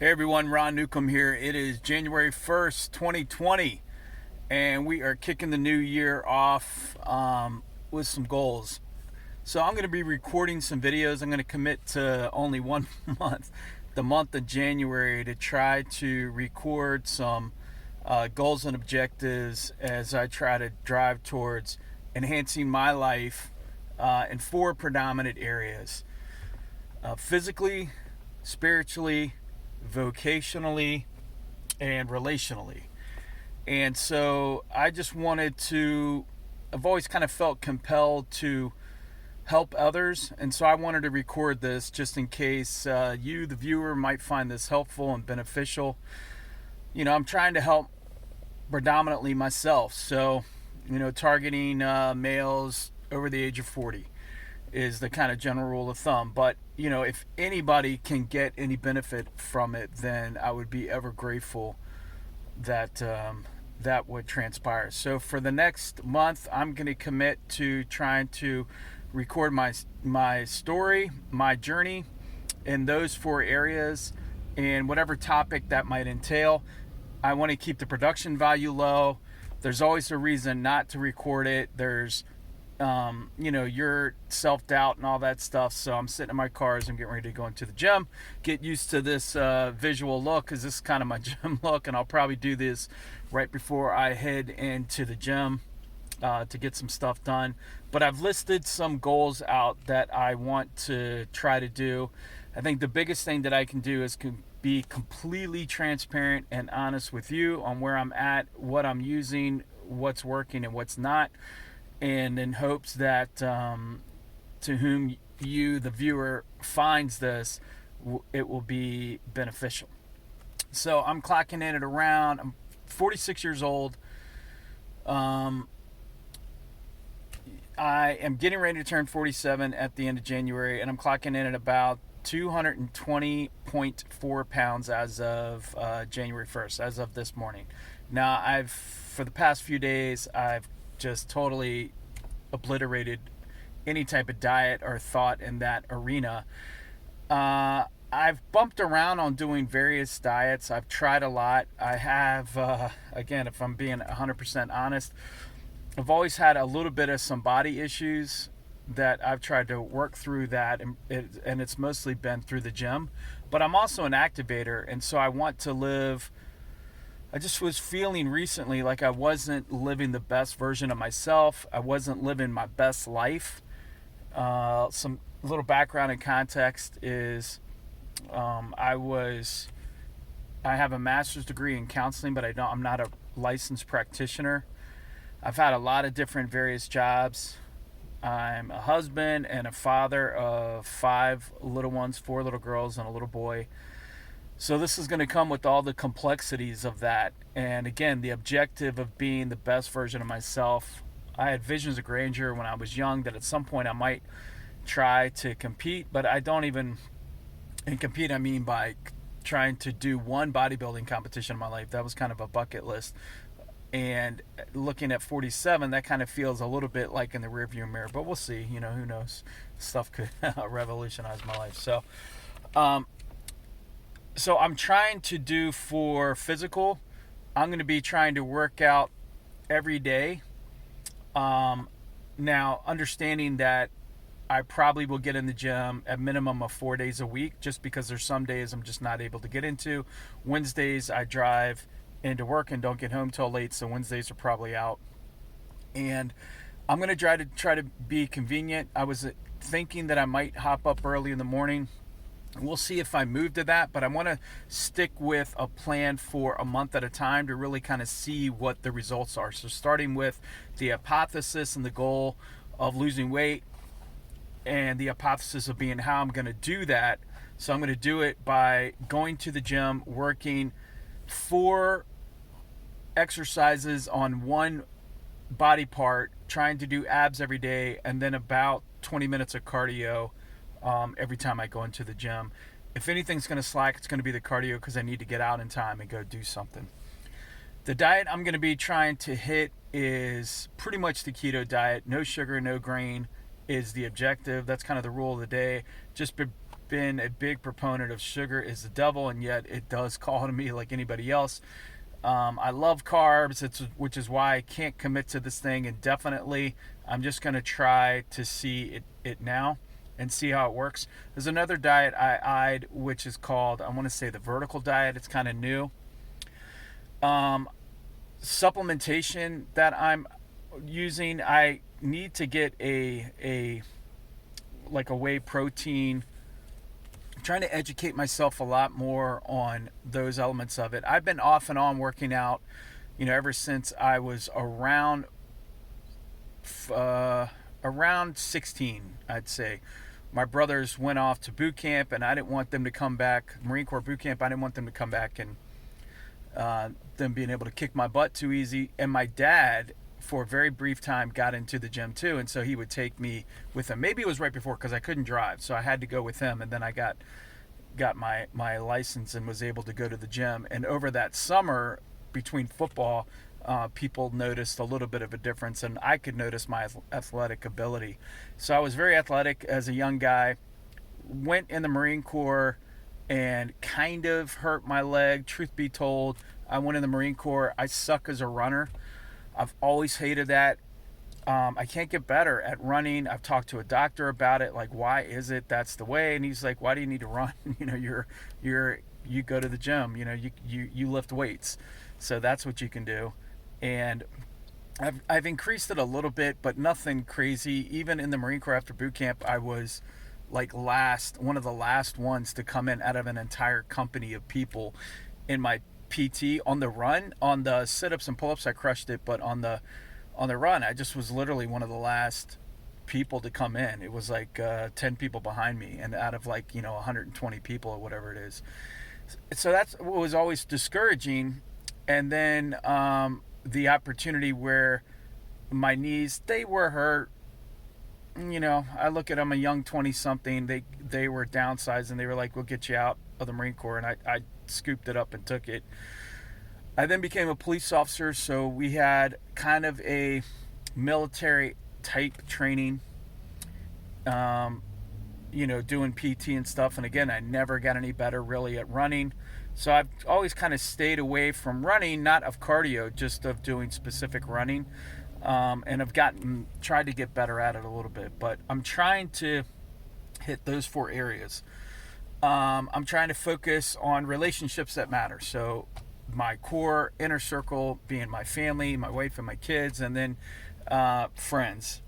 Hey everyone, Ron Newcomb here. It is January 1st, 2020, and we are kicking the new year off with some goals. So I'm going to be recording some videos. I'm going to commit to only one month, the month of January, to try to record some goals and objectives as I try to drive towards enhancing my life in four predominant areas: physically, spiritually, vocationally, and relationally. And so I just wanted to, I've always kind of felt compelled to help others. And so I wanted to record this just in case you, the viewer, might find this helpful and beneficial. I'm trying to help predominantly myself. So, targeting males over the age of 40 is the kind of general rule of thumb. But, if anybody can get any benefit from it, then I would be ever grateful that that would transpire. So for the next month, I'm going to commit to trying to record my story, my journey in those four areas, and whatever topic that might entail. I want to keep the production value low. There's always a reason not to record it. There's your self-doubt and all that stuff. So I'm sitting in my car as I'm getting ready to go into the gym, get used to this visual look, because this is kind of my gym look, and I'll probably do this right before I head into the gym to get some stuff done. But I've listed some goals out that I want to try to do. I think the biggest thing that I can do is be completely transparent and honest with you on where I'm at, what I'm using, what's working and what's not, and in hopes that to whom you, the viewer, finds this, it will be beneficial. So I'm clocking in at around, I'm 46 years old. I am getting ready to turn 47 at the end of January, and I'm clocking in at about 220.4 pounds as of January 1st, as of this morning. Now, for the past few days, I've just totally obliterated any type of diet or thought in that arena. I've bumped around on doing various diets. I've tried a lot. I have, again, if I'm being 100% honest, I've always had a little bit of some body issues that I've tried to work through that, and it's mostly been through the gym. But I'm also an activator, and so I want to live. I just was feeling recently like I wasn't living the best version of myself. I wasn't living my best life. Some little background and context is I have a master's degree in counseling, but I'm not a licensed practitioner. I've had a lot of different various jobs. I'm a husband and a father of 5 little ones, 4 little girls and a little boy. So this is going to come with all the complexities of that. And again, the objective of being the best version of myself. I had visions of grandeur when I was young that at some point I might try to compete, but I don't even, and compete I mean by trying to do one bodybuilding competition in my life. That was kind of a bucket list. And looking at 47, that kind of feels a little bit like in the rearview mirror, but we'll see. Who knows? Stuff could revolutionize my life. So I'm trying to do for physical. I'm going to be trying to work out every day. Now, understanding that I probably will get in the gym a minimum of 4 days a week, just because there's some days I'm just not able to get into. Wednesdays I drive into work and don't get home till late, so Wednesdays are probably out. And I'm going to try to be convenient. I was thinking that I might hop up early in the morning. We'll see if I move to that, but I want to stick with a plan for a month at a time to really kind of see what the results are. So starting with the hypothesis and the goal of losing weight, and the hypothesis of being how I'm going to do that. So I'm going to do it by going to the gym, working 4 exercises on one body part, trying to do abs every day, and then about 20 minutes of cardio every time I go into the gym. If anything's going to slack, it's going to be the cardio, because I need to get out in time and go do something. The diet I'm going to be trying to hit is pretty much the keto diet. No sugar, no grain is the objective. That's kind of the rule of the day. Just been a big proponent of sugar is the devil, and yet it does call to me like anybody else. I love carbs, which is why I can't commit to this thing indefinitely. I'm just going to try to see it now and see how it works. There's another diet I eyed, which is called, I want to say, the vertical diet. It's kind of new. Supplementation that I'm using, I need to get a whey protein. I'm trying to educate myself a lot more on those elements of it. I've been off and on working out, ever since I was around 16, I'd say. My brothers went off to boot camp, and I didn't want them to come back. Marine Corps boot camp, I didn't want them to come back and them being able to kick my butt too easy. And my dad, for a very brief time, got into the gym too, and so he would take me with him. Maybe it was right before, because I couldn't drive, so I had to go with him. And then I got my license and was able to go to the gym. And over that summer, between football, people noticed a little bit of a difference, and I could notice my athletic ability. So I was very athletic as a young guy. Went in the Marine Corps and kind of hurt my leg. Truth be told, I went in the Marine Corps. I suck as a runner. I've always hated that. I can't get better at running. I've talked to a doctor about it. Like, why is it that's the way? And he's like, why do you need to run? You go to the gym. You lift weights. So that's what you can do. And I've increased it a little bit, but nothing crazy. Even in the Marine Corps after boot camp, I was like one of the last ones to come in out of an entire company of people in my PT. On the run, on the sit-ups and pull-ups, I crushed it, but on the run, I just was literally one of the last people to come in. It was like 10 people behind me, and out of 120 people or whatever it is. So that's what was always discouraging. And then the opportunity where my knees, they were hurt. I look at them, a young 20-something, they were downsized, and they were like, we'll get you out of the Marine Corps. And I scooped it up and took it. I then became a police officer, so we had kind of a military type training, doing PT and stuff. And again, I never got any better really at running. So I've always kind of stayed away from running, not of cardio, just of doing specific running. And I've tried to get better at it a little bit, but I'm trying to hit those 4 areas. I'm trying to focus on relationships that matter. So my core inner circle being my family, my wife and my kids, and then friends.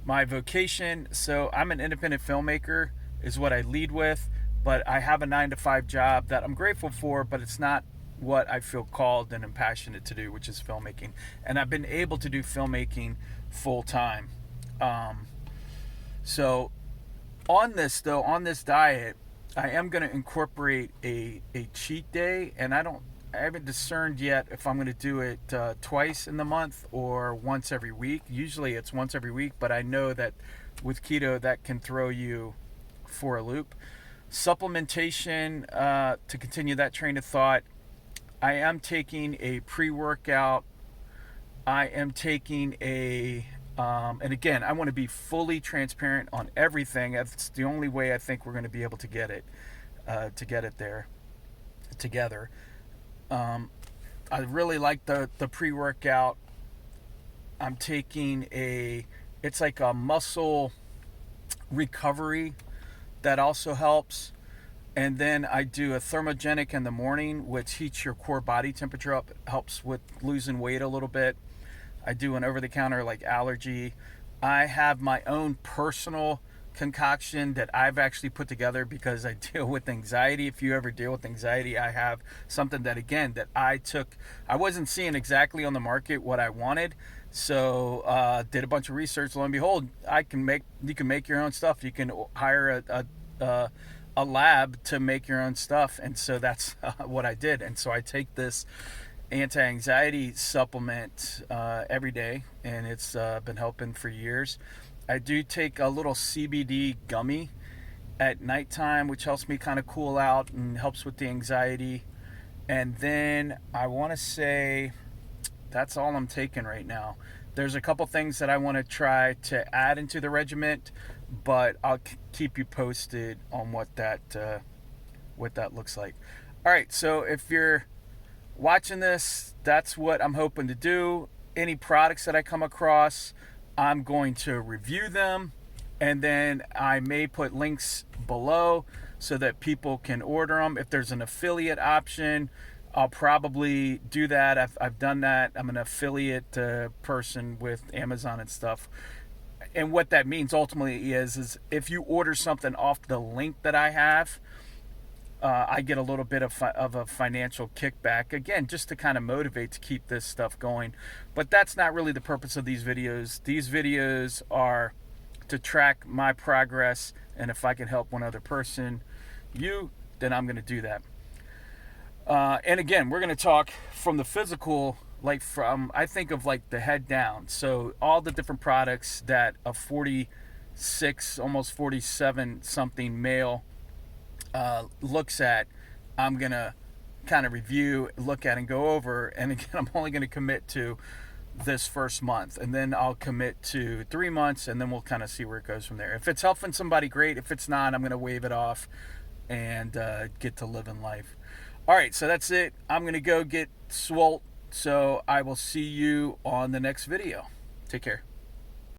My vocation, so I'm an independent filmmaker is what I lead with, but I have a 9-to-5 job that I'm grateful for, but it's not what I feel called and am passionate to do, which is filmmaking. And I've been able to do filmmaking full time. So on this diet, I am going to incorporate a cheat day, and I haven't discerned yet if I'm going to do it twice in the month or once every week. Usually it's once every week, but I know that with keto that can throw you for a loop. Supplementation, to continue that train of thought, I am taking a pre-workout. I am taking and again, I want to be fully transparent on everything. That's the only way I think we're going to be able to get it there together. I really like the pre-workout. I'm taking it's like a muscle recovery that also helps. And then I do a thermogenic in the morning, which heats your core body temperature up, helps with losing weight a little bit. I do an over-the-counter allergy. I have my own personal concoction that I've actually put together because I deal with anxiety. If you ever deal with anxiety, I have something that I took. I wasn't seeing exactly on the market what I wanted, so did a bunch of research. Lo and behold, you can make your own stuff. You can hire a lab to make your own stuff, and so that's what I did. And so I take this anti-anxiety supplement every day, and it's been helping for years. I do take a little CBD gummy at nighttime, which helps me kind of cool out and helps with the anxiety. And then I want to say that's all I'm taking right now. There's a couple things that I want to try to add into the regiment, but I'll keep you posted on what that looks like. All right, so if you're watching this, that's what I'm hoping to do. Any products that I come across, I'm going to review them, and then I may put links below so that people can order them. If there's an affiliate option, I'll probably do that. I've done that. I'm an affiliate person with Amazon and stuff. And what that means ultimately is if you order something off the link that I have, I get a little bit of a financial kickback, again, just to kind of motivate to keep this stuff going. But that's not really the purpose of these videos. These videos are to track my progress, and if I can help one other person, then I'm going to do that. And again, we're going to talk from the physical, like I think of like the head down. So all the different products that a 46, almost 47 something male looks at, I'm going to kind of review, look at, and go over. And again, I'm only going to commit to this first month, and then I'll commit to 3 months, and then we'll kind of see where it goes from there. If it's helping somebody, great. If it's not, I'm going to wave it off and get to living life. All right, so that's it. I'm going to go get swolt, so I will see you on the next video. Take care.